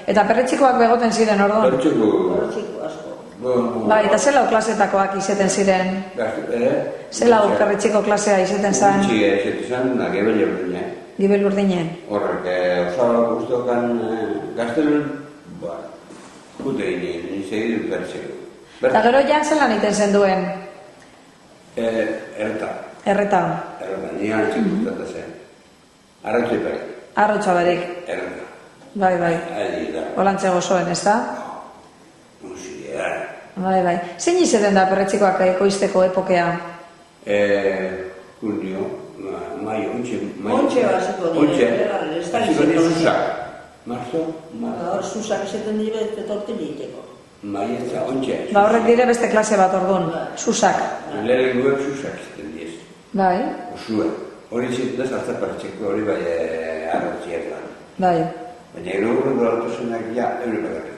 Eta perretxikoak begoten ziren orduan? Perretxiko asko. Bai, eta zelau klasetakoak izeten ziren? Zelau perretxiko klasea izeten zen? Gutxi izeten zen, Gibel urdinen. Gibel urdinen? Horrek, osalak guztokan gaztelun, jute ginen, nizegidu perretxiko. Eta gero jan zelan iten zen duen? Erreta. Erreta? Erreta, nian etxik guztata zen. Arrautza iparik. Arrautza barik? Erreta. Bai. Olantxe gozoen, ez da? Musikera. Bai. Zein izeten da perretxikoak ekoizteko epokea? Junio, maio, ontxe. Ontxe basiko dire. Basiko dire zuzak. Marzo? Hor zuzak izeten dire ez betortin egiteko. Maietza, ontxe. Horrek dire beste klase bat orduan, zuzak. Lehen guek zuzak izten diez. Bai. Osua. Hori izten da zartza perretxiko hori bai arrautziak lan. Bai. Baina gero gure duratu zenak ja, eure bakarrik.